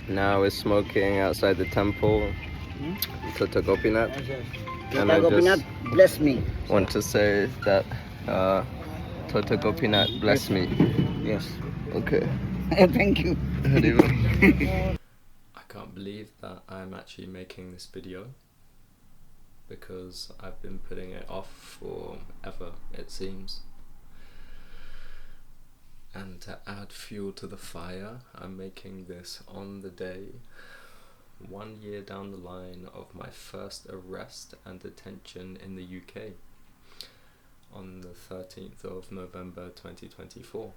Now we're smoking outside the temple, Tota Gopinath. And I Tota Gopinath, bless me. want to say that Tota Gopinath bless me. Yes. Okay. Thank you. I can't believe that I'm actually making this video because I've been putting it off forever, it seems. And to add fuel to the fire, I'm making this on the day, 1 year down the line of my first arrest and detention in the UK, on the 13th of November 2024.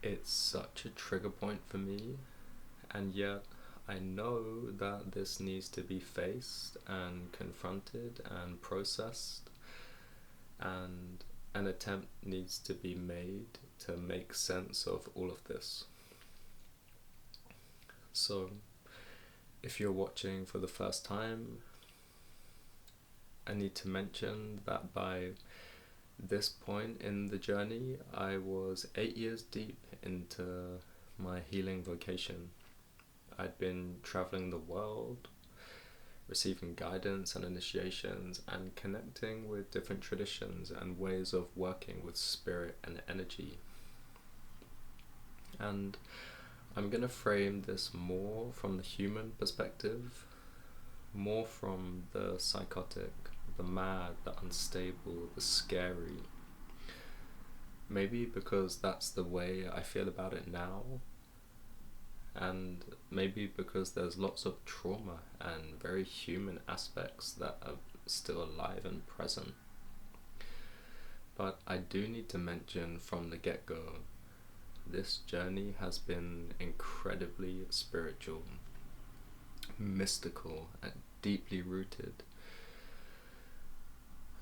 It's such a trigger point for me, and yet I know that this needs to be faced and confronted and processed, and an attempt needs to be made to make sense of all of this. So, if you're watching for the first time, I need to mention that by this point in the journey, I was 8 years deep into my healing vocation. I'd been traveling the world, receiving guidance and initiations, and connecting with different traditions and ways of working with spirit and energy. And I'm going to frame this more from the human perspective, more from the psychotic, the mad, the unstable, the scary. Maybe because that's the way I feel about it now, and maybe because there's lots of trauma and very human aspects that are still alive and present. But I do need to mention from the get-go, this journey has been incredibly spiritual, mystical, and deeply rooted.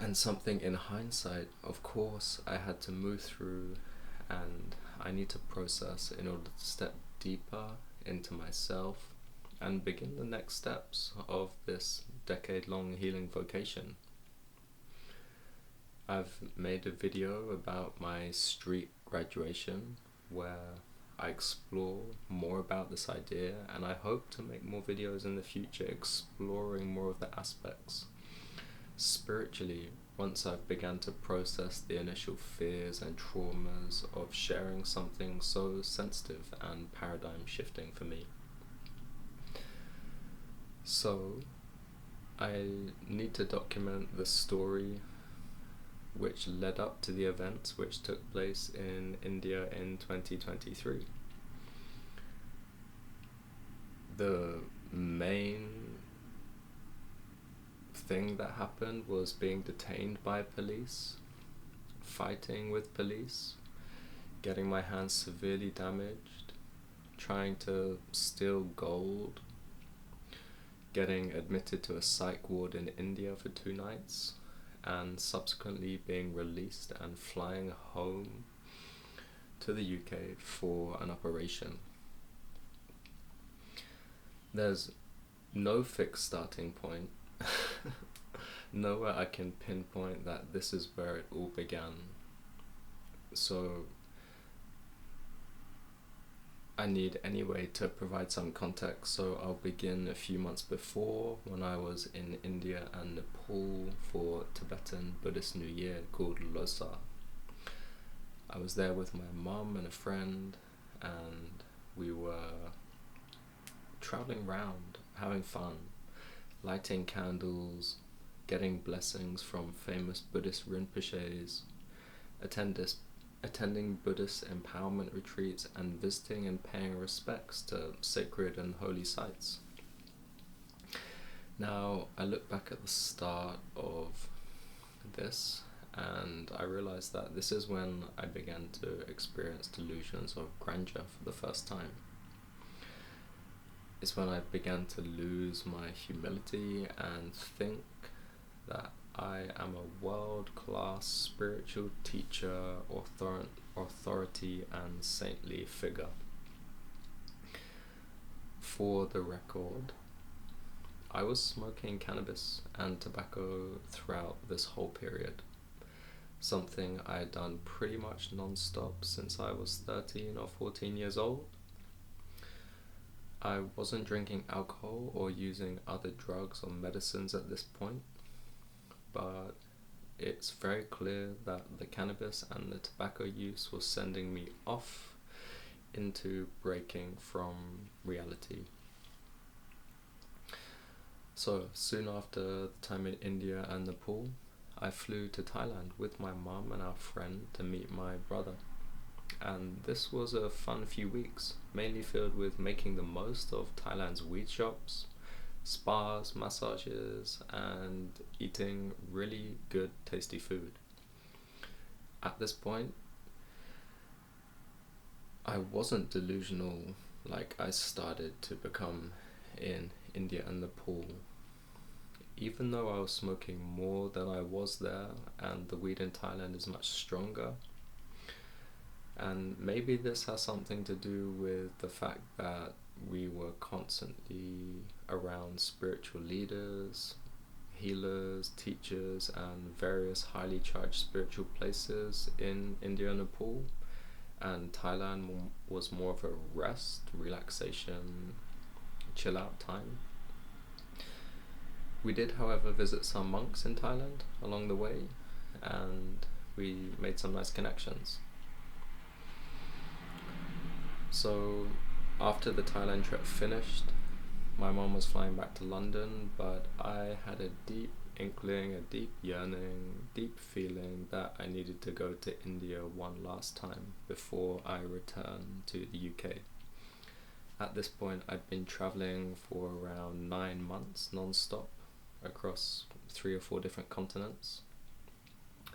And something in hindsight, of course, I had to move through and I need to process in order to step deeper into myself and begin the next steps of this decade-long healing vocation. I've made a video about my street graduation where I explore more about this idea, and I hope to make more videos in the future exploring more of the aspects. Spiritually, once I've begun to process the initial fears and traumas of sharing something so sensitive and paradigm shifting for me. So, I need to document the story which led up to the events which took place in India in 2023. The main thing that happened was being detained by police, fighting with police, getting my hands severely damaged, trying to steal gold, getting admitted to a psych ward in India for 2 nights, and subsequently being released and flying home to the UK for an operation. There's no fixed starting point. Nowhere I can pinpoint that this is where it all began. So I need anyway to provide some context, so I'll begin a few months before, when I was in India and Nepal for Tibetan Buddhist New Year called Losar. I was there with my mum and a friend, and we were traveling around, having fun, lighting candles, getting blessings from famous Buddhist Rinpoches, attending Buddhist empowerment retreats, and visiting and paying respects to sacred and holy sites. Now, I look back at the start of this, and I realized that this is when I began to experience delusions of grandeur for the first time. It's when I began to lose my humility and think that I am a world-class spiritual teacher, authority and saintly figure. For the record, I was smoking cannabis and tobacco throughout this whole period, something I had done pretty much non-stop since I was 13 or 14 years old. I wasn't drinking alcohol or using other drugs or medicines at this point, but it's very clear that the cannabis and the tobacco use was sending me off into breaking from reality. So soon after the time in India and Nepal, I flew to Thailand with my mum and our friend to meet my brother. And this was a fun few weeks, mainly filled with making the most of Thailand's weed shops, spas, massages, and eating really good, tasty food. At this point, I wasn't delusional like I started to become in India and Nepal. Even though I was smoking more than I was there, and the weed in Thailand is much stronger, and maybe this has something to do with the fact that we were constantly around spiritual leaders, healers, teachers, and various highly charged spiritual places in India and Nepal, and Thailand was more of a rest, relaxation, chill out time. We did, however, visit some monks in Thailand along the way, and we made some nice connections. So after the Thailand trip finished, my mom was flying back to London, but I had a deep inkling, a deep yearning, deep feeling that I needed to go to India one last time before I returned to the UK. At this point, I'd been traveling for around 9 months non-stop across 3 or 4 different continents,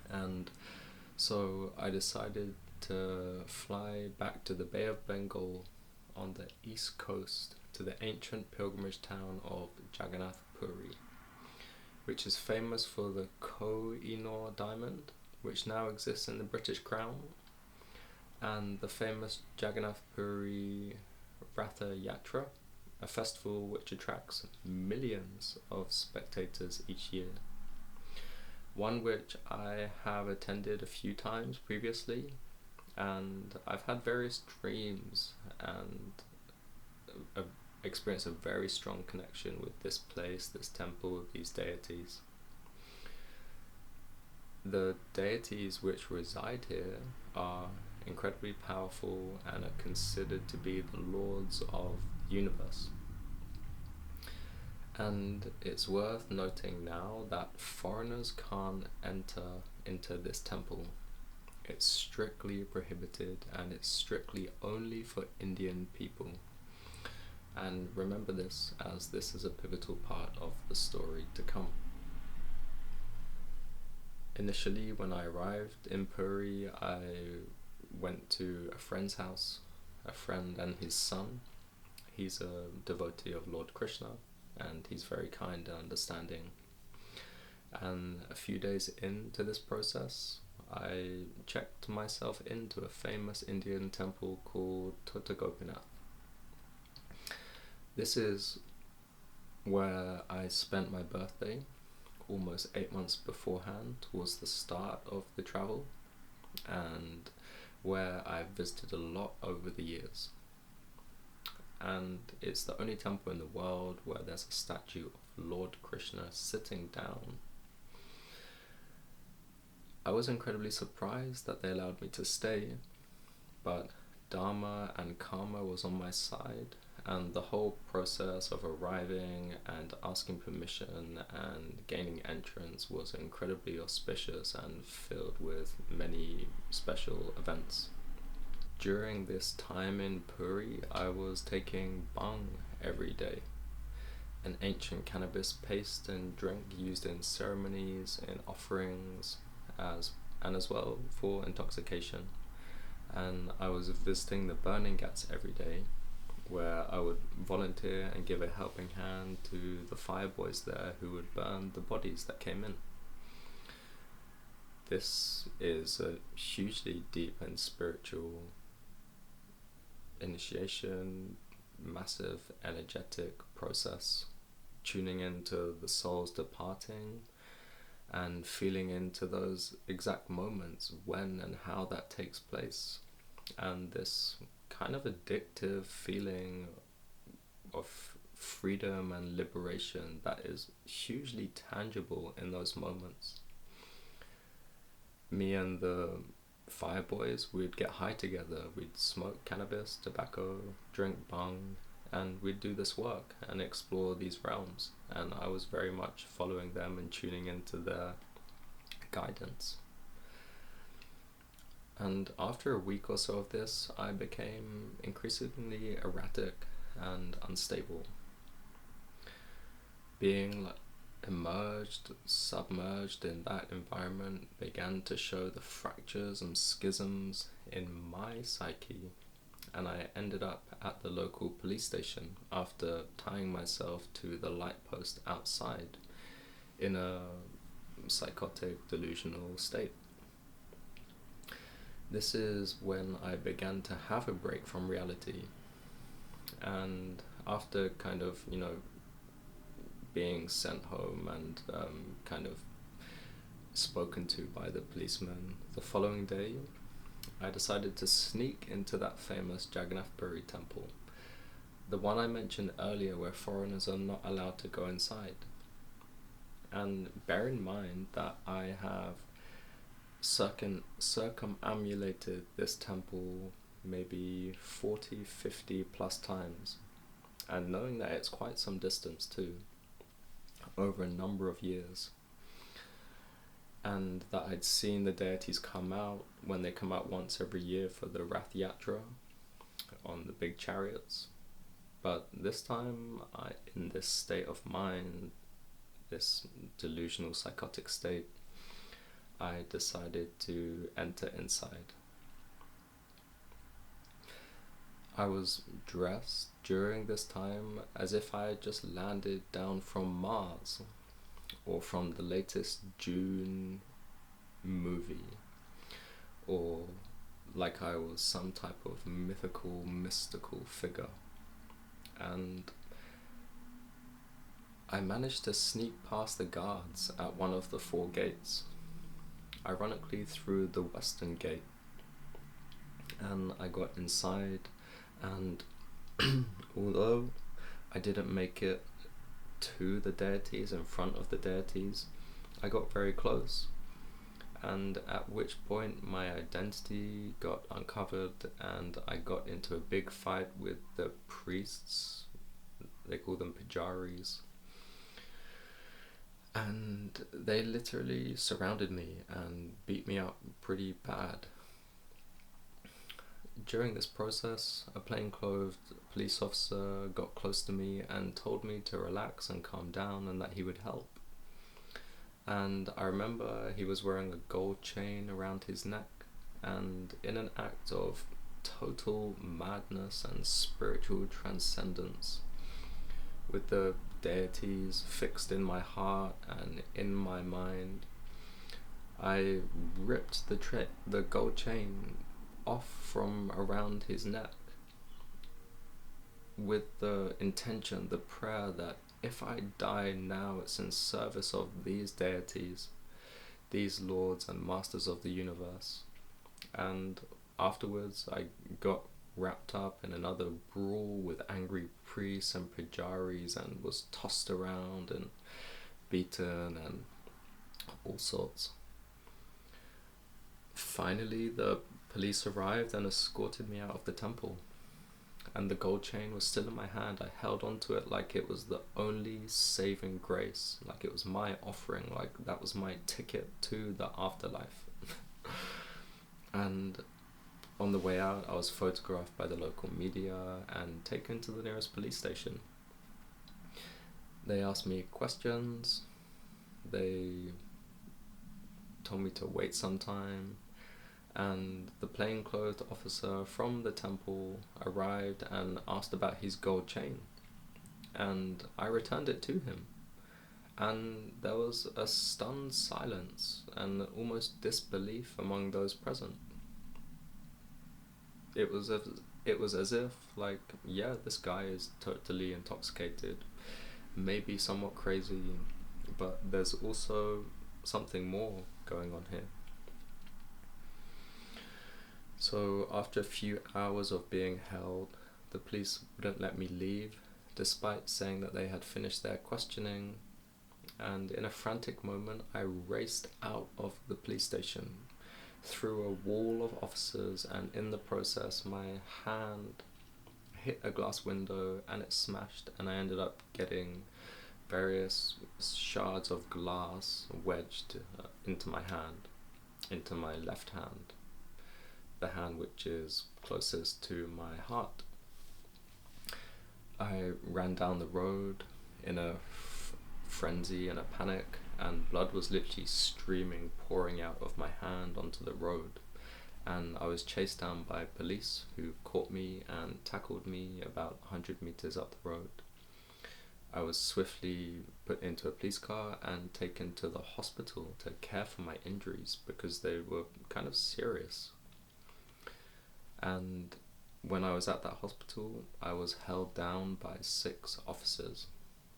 and so I decided to fly back to the Bay of Bengal on the east coast to the ancient pilgrimage town of Jagannath, Puri, which is famous for the Koh-i-Noor diamond, which now exists in the British Crown, and the famous Jagannath Puri Ratha Yatra, a festival which attracts millions of spectators each year. One which I have attended a few times previously, and I've had various dreams and experienced a very strong connection with this place, this temple, these deities. The deities which reside here are incredibly powerful and are considered to be the lords of the universe. And it's worth noting now that foreigners can't enter into this temple. It's strictly prohibited, and it's strictly only for Indian people. And remember this, as this is a pivotal part of the story to come. Initially, when I arrived in Puri, I went to a friend's house, a friend and his son. He's a devotee of Lord Krishna, and he's very kind and understanding. And a few days into this process, I checked myself into a famous Indian temple called Gopinath. This is where I spent my birthday almost 8 months beforehand, towards the start of the travel, and where I've visited a lot over the years. And it's the only temple in the world where there's a statue of Lord Krishna sitting down. I was incredibly surprised that they allowed me to stay, but Dharma and Karma was on my side, and the whole process of arriving and asking permission and gaining entrance was incredibly auspicious and filled with many special events. During this time in Puri, I was taking bhang every day, an ancient cannabis paste and drink used in ceremonies, in offerings, as well for intoxication. And I was visiting the burning ghats every day, where I would volunteer and give a helping hand to the fire boys there who would burn the bodies that came in. This is a hugely deep and spiritual initiation, massive energetic process, tuning into the souls departing and feeling into those exact moments when and how that takes place, and this kind of addictive feeling of freedom and liberation that is hugely tangible in those moments. Me and the Fire Boys, we'd get high together, we'd smoke cannabis, tobacco, drink bhang, and we'd do this work and explore these realms, and I was very much following them and tuning into their guidance. And after a week or so of this, I became increasingly erratic and unstable. Being submerged in that environment began to show the fractures and schisms in my psyche, and I ended up at the local police station after tying myself to the light post outside in a psychotic, delusional state. This is when I began to have a break from reality, and after kind of, being sent home and kind of spoken to by the policeman, the following day I decided to sneak into that famous Jagannath Puri temple, the one I mentioned earlier where foreigners are not allowed to go inside. And bear in mind that I have circumambulated this temple maybe 40, 50 plus times, and knowing that it's quite some distance too, over a number of years, and that I'd seen the deities come out when they come out once every year for the Rath Yatra on the big chariots. But this time, in this state of mind, this delusional psychotic state, I decided to enter inside. I was dressed during this time as if I had just landed down from Mars or from the latest Dune movie, or like I was some type of mystical figure. And I managed to sneak past the guards at one of the 4 gates, ironically through the western gate, and I got inside. And although I didn't make it to the deities, in front of the deities, I got very close, and at which point my identity got uncovered and I got into a big fight with the priests. They call them pujaris, and they literally surrounded me and beat me up pretty bad. During this process, a plainclothed police officer got close to me and told me to relax and calm down and that he would help. And I remember he was wearing a gold chain around his neck, and in an act of total madness and spiritual transcendence, with the deities fixed in my heart and in my mind, I ripped the gold chain off from around his neck with the intention, the prayer that if I die now, it's in service of these deities, these lords and masters of the universe. And afterwards I got wrapped up in another brawl with angry priests and pujaris and was tossed around and beaten and all sorts. Finally, the police arrived and escorted me out of the temple, and the gold chain was still in my hand. I held onto it like it was the only saving grace, like it was my offering, like that was my ticket to the afterlife. And on the way out, I was photographed by the local media and taken to the nearest police station. They asked me questions, they told me to wait some time, and the plainclothed officer from the temple arrived and asked about his gold chain, and I returned it to him, and there was a stunned silence and almost disbelief among those present. It was as if, like, yeah, this guy is totally intoxicated, maybe somewhat crazy, but there's also something more going on here. So after a few hours of being held, the police wouldn't let me leave despite saying that they had finished their questioning, and in a frantic moment I raced out of the police station, through a wall of officers, and in the process my hand hit a glass window and it smashed, and I ended up getting various shards of glass wedged into my hand, into my left hand, the hand which is closest to my heart. I ran down the road in a frenzy and a panic, and blood was literally streaming, pouring out of my hand onto the road, and I was chased down by police who caught me and tackled me about 100 meters up the road. I was swiftly put into a police car and taken to the hospital to care for my injuries because they were kind of serious. And when I was at that hospital, I was held down by 6 officers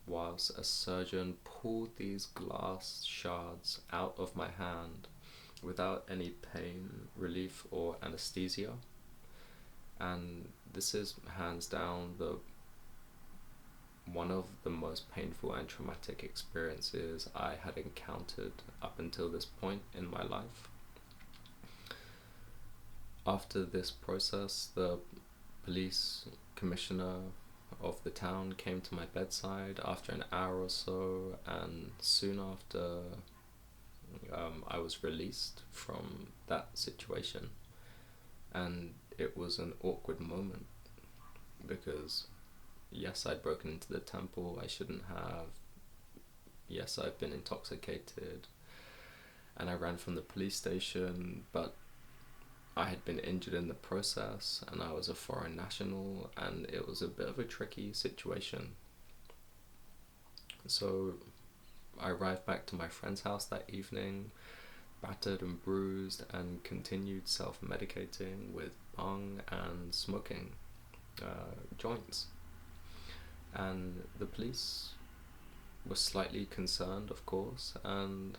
whilst a surgeon pulled these glass shards out of my hand without any pain relief or anesthesia. And this is hands down one of the most painful and traumatic experiences I had encountered up until this point in my life. After this process, the police commissioner of the town came to my bedside after an hour or so, and soon after I was released from that situation. And it was an awkward moment because yes, I'd broken into the temple, I shouldn't have. Yes, I've been intoxicated, and I ran from the police station, but I had been injured in the process, and I was a foreign national, and it was a bit of a tricky situation. So I arrived back to my friend's house that evening, battered and bruised, and continued self-medicating with bong and smoking joints. And the police were slightly concerned, of course, and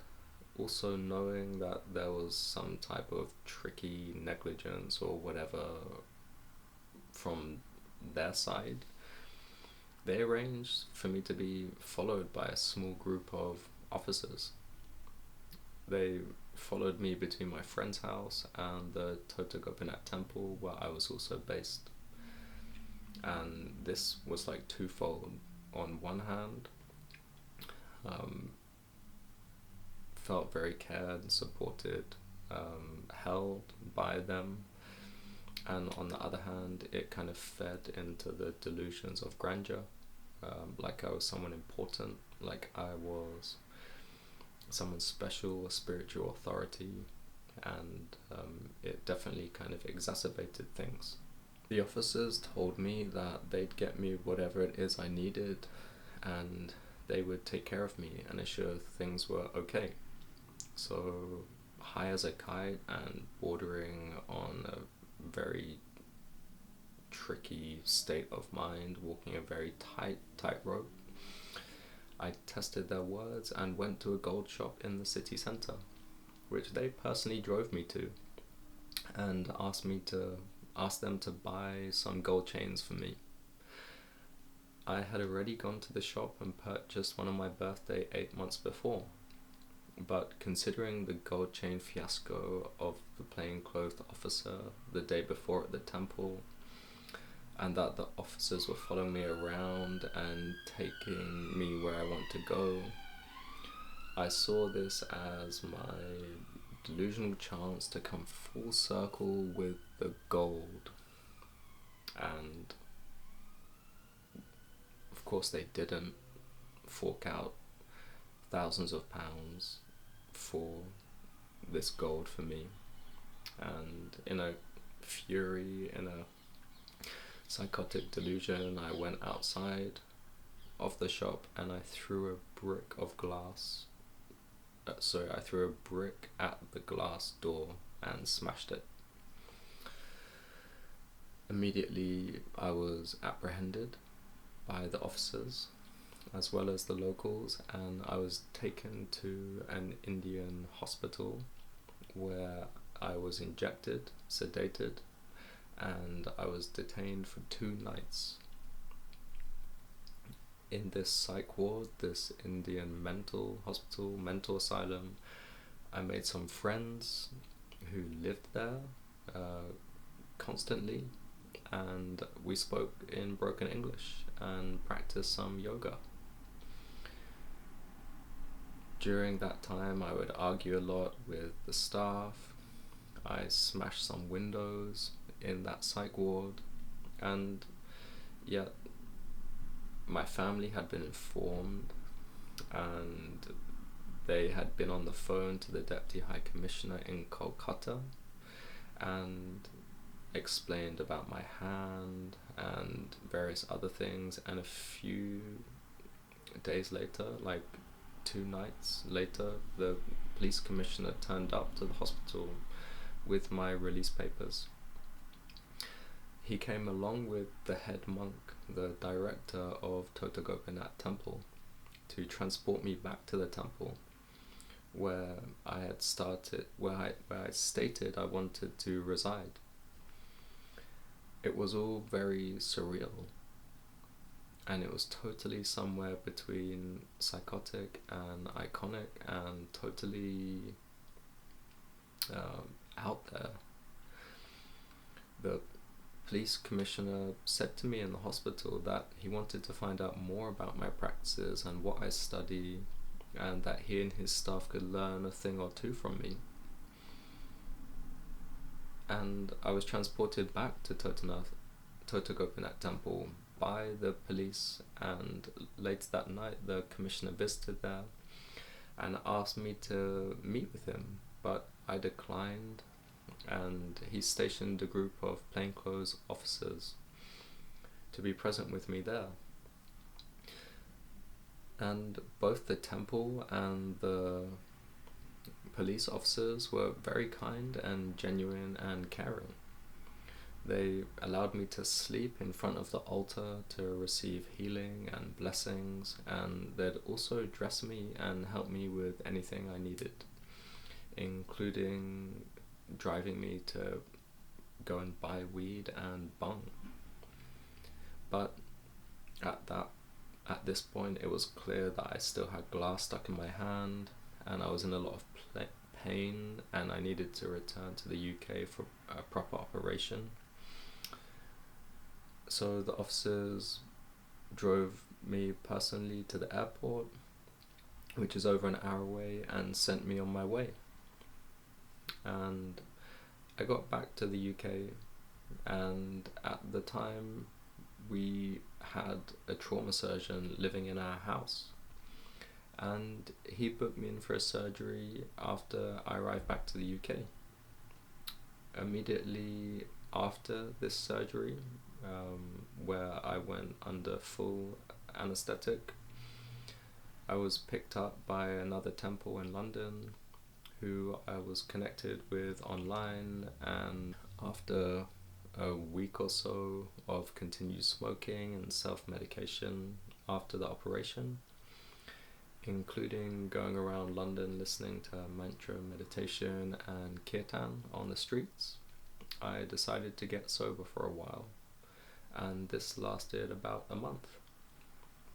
also knowing that there was some type of tricky negligence or whatever from their side, they arranged for me to be followed by a small group of officers. They followed me between my friend's house and the Gopinath temple where I was also based. And this was like twofold. On one hand, felt very cared, supported, held by them, and on the other hand it kind of fed into the delusions of grandeur, like I was someone important, like I was someone special, a spiritual authority, and it definitely kind of exacerbated things. The officers told me that they'd get me whatever it is I needed, and they would take care of me and assure things were okay. So high as a kite and bordering on a very tricky state of mind, walking a very tightrope, I tested their words and went to a gold shop in the city centre, which they personally drove me to, and asked them to buy some gold chains for me. I had already gone to the shop and purchased one on my birthday 8 months before, but considering the gold chain fiasco of the plainclothed officer the day before at the temple, and that the officers were following me around and taking me where I want to go, I saw this as my delusional chance to come full circle with the gold. And of course they didn't fork out thousands of pounds for this gold for me. And in a fury, in a psychotic delusion, I went outside of the shop and I threw a brick of glass. I threw a brick at the glass door and smashed it. Immediately I was apprehended by the officers as well as the locals, and I was taken to an Indian hospital where I was injected, sedated, and I was detained for 2 nights. in this psych ward, this Indian mental hospital, mental asylum, I made some friends who lived there constantly, and we spoke in broken English and practiced some yoga. During that time, I would argue a lot with the staff. I smashed some windows in that psych ward, and yet my family had been informed, and they had been on the phone to the Deputy High Commissioner in Kolkata and explained about my hand and various other things, and a few days later, like 2 nights later, the police commissioner turned up to the hospital with my release papers. He came along with the head monk, the director of Tota Gopinath temple, to transport me back to the temple where I had started, where I stated I wanted to reside. It was all very surreal, and it was totally somewhere between psychotic and iconic and totally out there. The police commissioner said to me in the hospital that he wanted to find out more about my practices and what I study, and that he and his staff could learn a thing or two from me. And I was transported back to Tota Gopinath temple by the police, and later that night the commissioner visited there and asked me to meet with him, but I declined, and he stationed a group of plainclothes officers to be present with me there. And both the temple and the police officers were very kind and genuine and caring. They allowed me to sleep in front of the altar to receive healing and blessings, and they'd also dress me and help me with anything I needed, including driving me to go and buy weed and bung. But at this point it was clear that I still had glass stuck in my hand, and I was in a lot of pain, and I needed to return to the UK for a proper operation. So the officers drove me personally to the airport, which is over an hour away, and sent me on my way. And I got back to the UK, and at the time we had a trauma surgeon living in our house, and he booked me in for a surgery after I arrived back to the UK. Immediately after this surgery, where I went under full anesthetic, I was picked up by another temple in London who I was connected with online, and after a week or so of continued smoking and self-medication after the operation, including going around London listening to mantra meditation and kirtan on the streets, I decided to get sober for a while, and this lasted about a month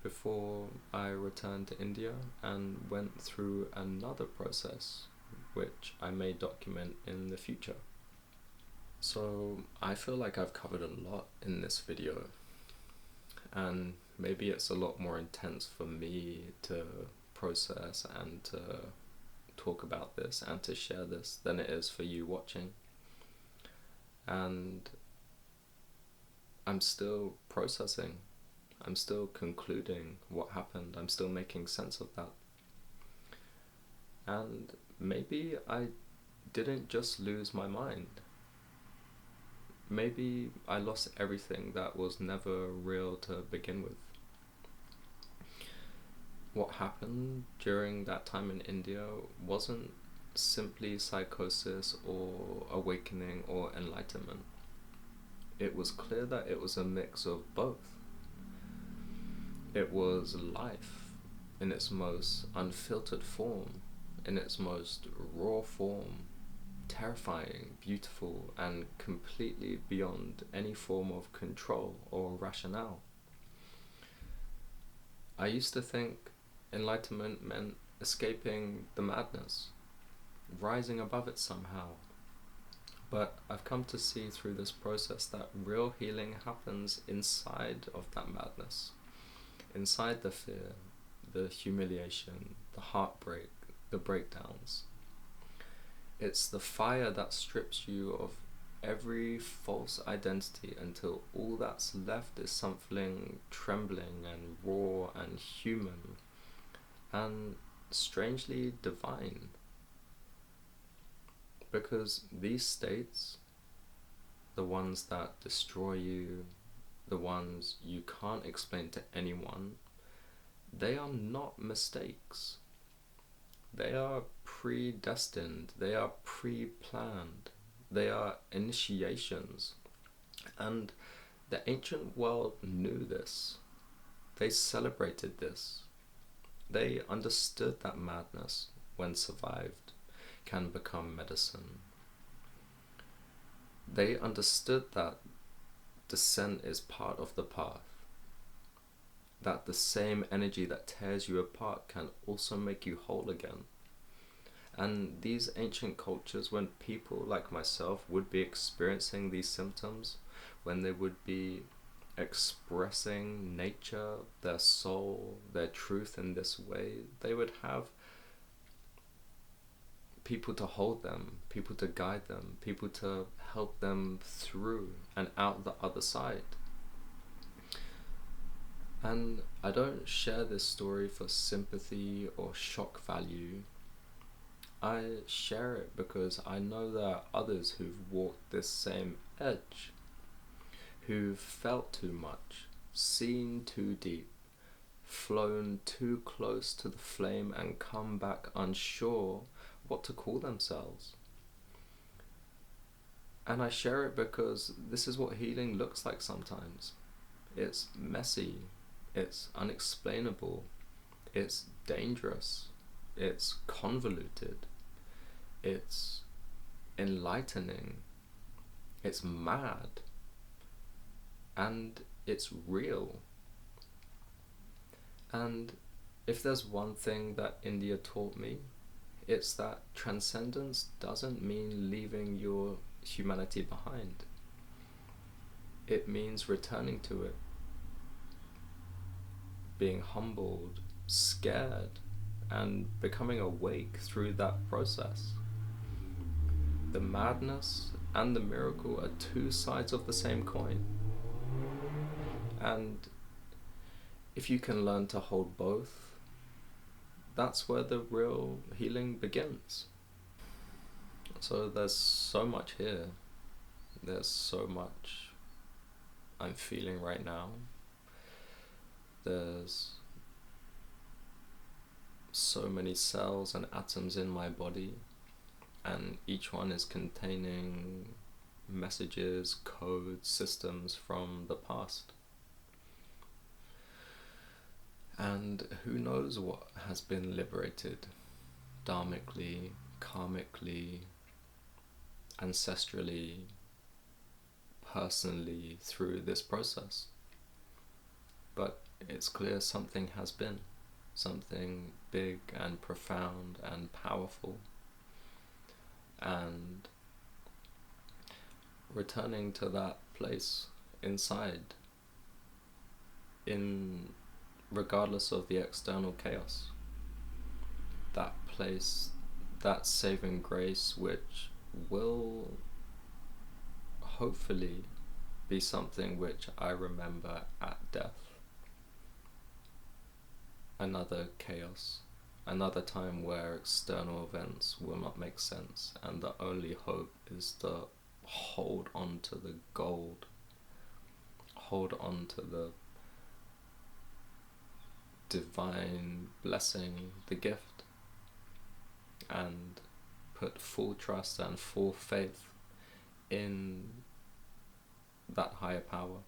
before I returned to India and went through another process which I may document in the future. So I feel like I've covered a lot in this video, and maybe it's a lot more intense for me to process and to talk about this and to share this than it is for you watching. And I'm still processing, I'm still concluding what happened, I'm still making sense of that. And maybe I didn't just lose my mind. Maybe I lost everything that was never real to begin with. What happened during that time in India wasn't simply psychosis or awakening or enlightenment. It was clear that it was a mix of both. It was life in its most unfiltered form, in its most raw form, terrifying, beautiful, and completely beyond any form of control or rationale. I used to think enlightenment meant escaping the madness, rising above it somehow. But I've come to see through this process that real healing happens inside of that madness, inside the fear, the humiliation, the heartbreak, the breakdowns. It's the fire that strips you of every false identity until all that's left is something trembling and raw and human and strangely divine. Because these states, the ones that destroy you, the ones you can't explain to anyone, they are not mistakes. They are predestined, they are pre-planned, they are initiations. And the ancient world knew this. They celebrated this. They understood that madness, when survived, can become medicine. They understood that descent is part of the path, that the same energy that tears you apart can also make you whole again. And these ancient cultures, when people like myself would be experiencing these symptoms, when they would be expressing nature, their soul, their truth in this way, they would have people to hold them, people to guide them, people to help them through and out the other side. And I don't share this story for sympathy or shock value. I share it because I know there are others who've walked this same edge, who've felt too much, seen too deep, flown too close to the flame and come back unsure what to call themselves. And I share it because this is what healing looks like sometimes. It's messy, it's unexplainable, it's dangerous, it's convoluted, it's enlightening, it's mad, and it's real. And if there's one thing that India taught me, it's that transcendence doesn't mean leaving your humanity behind. It means returning to it, being humbled, scared, and becoming awake through that process. The madness and the miracle are two sides of the same coin. And if you can learn to hold both, that's where the real healing begins. So there's so much here. There's so much I'm feeling right now. There's so many cells and atoms in my body, and each one is containing messages, codes, systems from the past. And who knows what has been liberated dharmically, karmically, ancestrally, personally through this process. But it's clear something has been, something big and profound and powerful. And returning to that place inside, regardless of the external chaos, that place, that saving grace which will hopefully be something which I remember at death. Another chaos, another time where external events will not make sense, and the only hope is to hold on to the gold, hold on to the divine blessing, the gift, and put full trust and full faith in that higher power,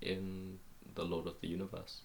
in the Lord of the universe.